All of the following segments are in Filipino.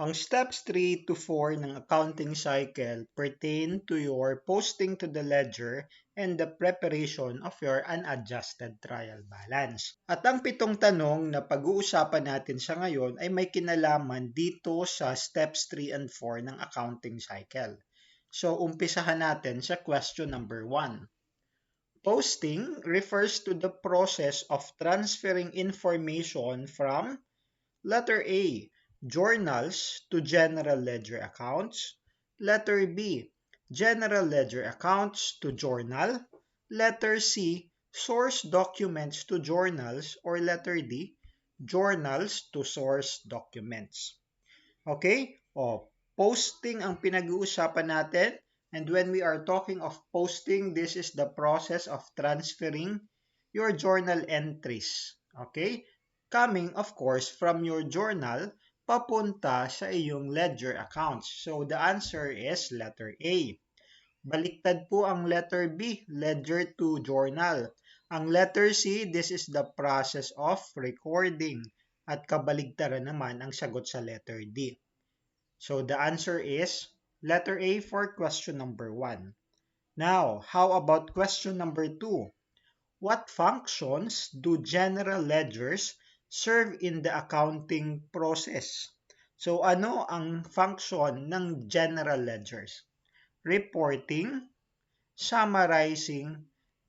Ang steps 3 to 4 ng accounting cycle pertain to your posting to the ledger and the preparation of your unadjusted trial balance. At ang pitong tanong na pag-uusapan natin sa ngayon ay may kinalaman dito sa steps 3 and 4 ng accounting cycle. So, umpisahan natin sa question number 1. Posting refers to the process of transferring information from letter A, journals to general ledger accounts. Letter B, general ledger accounts to journal. Letter C, source documents to journals. Or letter D, journals to source documents. Okay? Posting ang pinag-uusapan natin. And when we are talking of posting, this is the process of transferring your journal entries. Okay? Coming, of course, from your journal, papunta sa iyong ledger accounts. So, the answer is letter A. Baliktad po ang letter B, ledger to journal. Ang letter C, this is the process of recording. At kabaligtaran naman ang sagot sa letter D. So, the answer is letter A for question number 1. Now, how about question number 2? What functions do general ledgers serve in the accounting process? So, ano ang function ng general ledgers? Reporting, summarizing,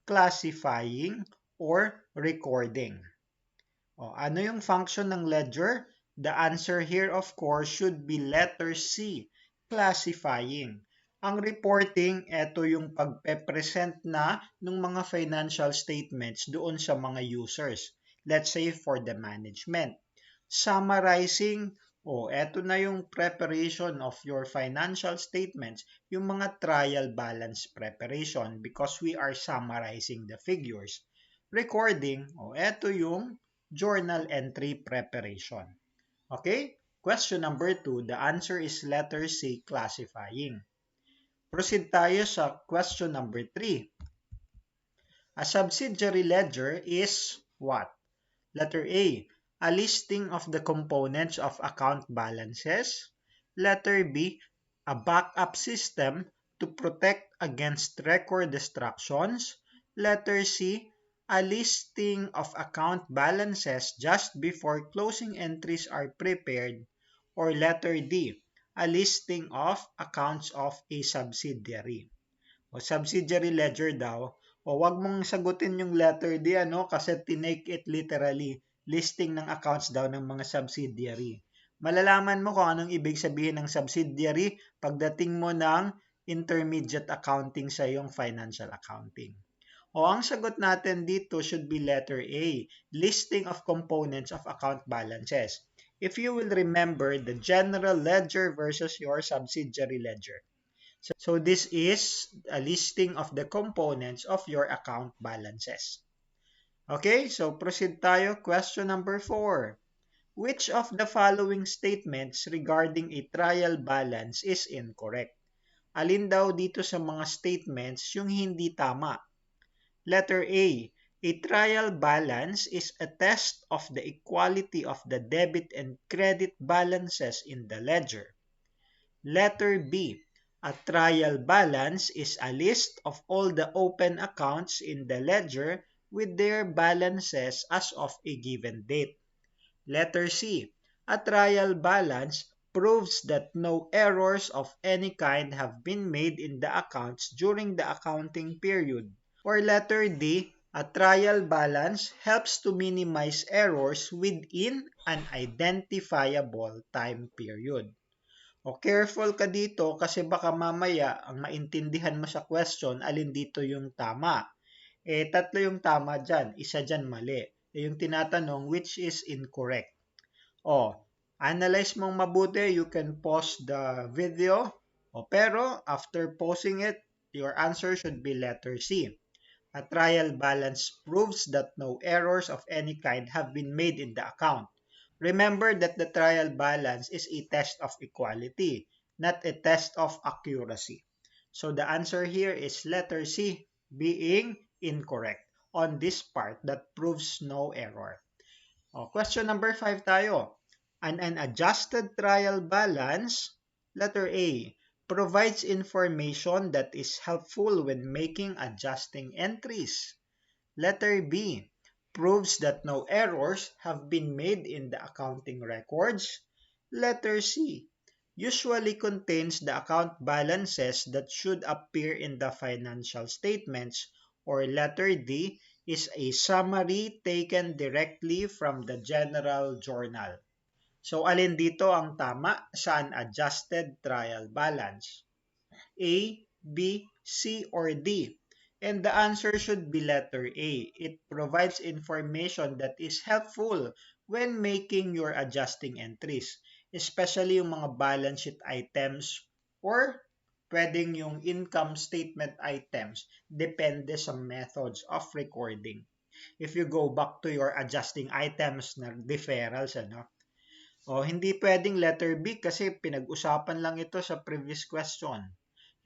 classifying, or recording. Ano yung function ng ledger? The answer here, of course, should be letter C, classifying. Ang reporting, ito yung pagpe-present na ng mga financial statements doon sa mga users. Let's say for the management. Summarizing, ito na yung preparation of your financial statements, yung mga trial balance preparation because we are summarizing the figures. Recording, ito yung journal entry preparation. Okay? Question number 2, the answer is letter C, classifying. Proceed tayo sa question number 3. A subsidiary ledger is what? Letter A, a listing of the components of account balances. Letter B, a backup system to protect against record destructions. Letter C, a listing of account balances just before closing entries are prepared. Or letter D, a listing of accounts of a subsidiary. Subsidiary ledger daw. Wag mong sagutin yung letter D, kasi tinake it literally. Listing ng accounts daw ng mga subsidiary. Malalaman mo kung anong ibig sabihin ng subsidiary pagdating mo ng intermediate accounting sa iyong financial accounting. Ang sagot natin dito should be letter A, listing of components of account balances. If you will remember the general ledger versus your subsidiary ledger. So this is a listing of the components of your account balances. Okay, so proceed tayo. Question number 4. Which of the following statements regarding a trial balance is incorrect? Alin daw dito sa mga statements yung hindi tama? Letter A, a trial balance is a test of the equality of the debit and credit balances in the ledger. Letter B, a trial balance is a list of all the open accounts in the ledger with their balances as of a given date. Letter C, a trial balance proves that no errors of any kind have been made in the accounts during the accounting period. Or letter D, a trial balance helps to minimize errors within an identifiable time period. Careful ka dito kasi baka mamaya ang maintindihan mo sa question alin dito yung tama. Tatlo yung tama dyan, isa dyan mali. Yung tinatanong which is incorrect. Analyze mong mabuti, you can pause the video. Pero after pausing it, your answer should be letter C. A trial balance proves that no errors of any kind have been made in the account. Remember that the trial balance is a test of equality, not a test of accuracy. So the answer here is letter C, being incorrect on this part that proves no error. Question number 5 tayo. An unadjusted trial balance, letter A, provides information that is helpful when making adjusting entries. Letter B, proves that no errors have been made in the accounting records. Letter C, usually contains the account balances that should appear in the financial statements. Or letter D, is a summary taken directly from the general journal. So, alin dito ang tama sa unadjusted trial balance? A, B, C, or D? And the answer should be letter A. It provides information that is helpful when making your adjusting entries, especially yung mga balance sheet items or pwedeng yung income statement items, depende sa methods of recording. If you go back to your adjusting items na deferrals, o, hindi pwedeng letter B kasi pinag-usapan lang ito sa previous question.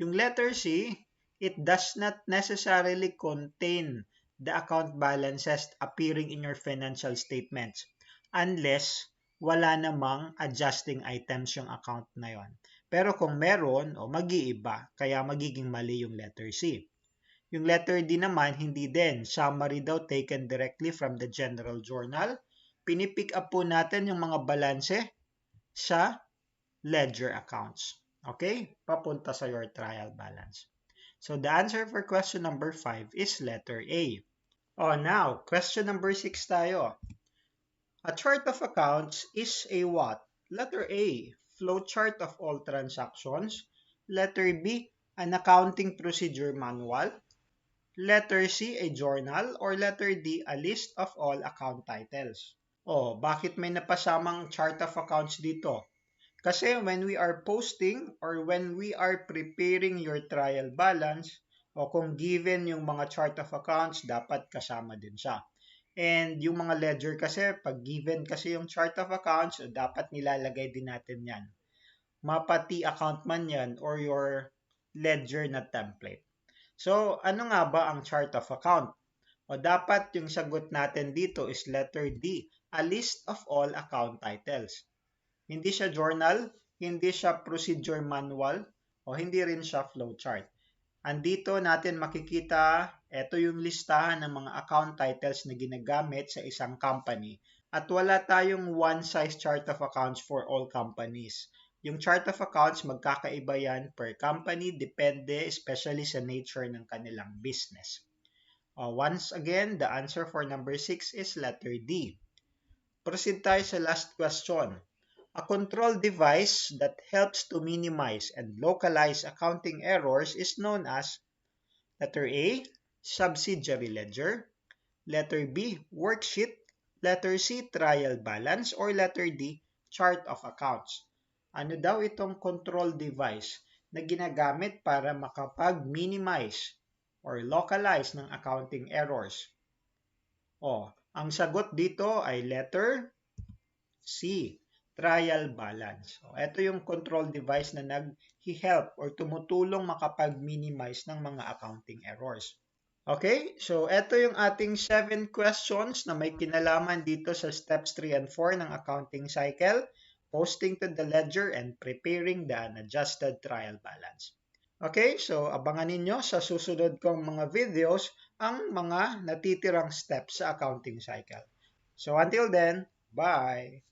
Yung letter C, it does not necessarily contain the account balances appearing in your financial statements unless wala namang adjusting items yung account na yon. Pero kung meron, mag-iiba, kaya magiging mali yung letter C. Yung letter D naman, hindi din. Summary daw taken directly from the general journal. Pinipick up po natin yung mga balanse sa ledger accounts. Okay? Papunta sa your trial balance. So the answer for question number 5 is letter A. Oh, now, question number 6 tayo. A chart of accounts is a what? Letter A, flow chart of all transactions. Letter B, an accounting procedure manual. Letter C, a journal. Or letter D, a list of all account titles. Oh, bakit may napasamang chart of accounts dito? Kasi when we are posting or when we are preparing your trial balance, o kung given yung mga chart of accounts, dapat kasama din siya. And yung mga ledger kasi, pag given kasi yung chart of accounts, dapat nilalagay din natin yan. Mapati account man yan or your ledger na template. So, ano nga ba ang chart of account? O dapat yung sagot natin dito is letter D, a list of all account titles. Hindi siya journal, hindi siya procedure manual, o hindi rin siya flowchart. Andito natin makikita, ito yung listahan ng mga account titles na ginagamit sa isang company. At wala tayong one-size chart of accounts for all companies. Yung chart of accounts, magkakaiba yan per company, depende especially sa nature ng kanilang business. Once again, the answer for number 6 is letter D. Proceed tayo sa last question. A control device that helps to minimize and localize accounting errors is known as letter A, subsidiary ledger, letter B, worksheet, letter C, trial balance, or letter D, chart of accounts. Ano daw itong control device na ginagamit para makapag-minimize or localize ng accounting errors? Ang sagot dito ay letter C, trial balance. Ito yung control device na nag-help or tumutulong makapag-minimize ng mga accounting errors. Okay, so ito yung ating 7 questions na may kinalaman dito sa steps 3 and 4 ng accounting cycle, posting to the ledger, and preparing the unadjusted trial balance. Okay, so abangan ninyo sa susunod kong mga videos ang mga natitirang steps sa accounting cycle. So until then, bye!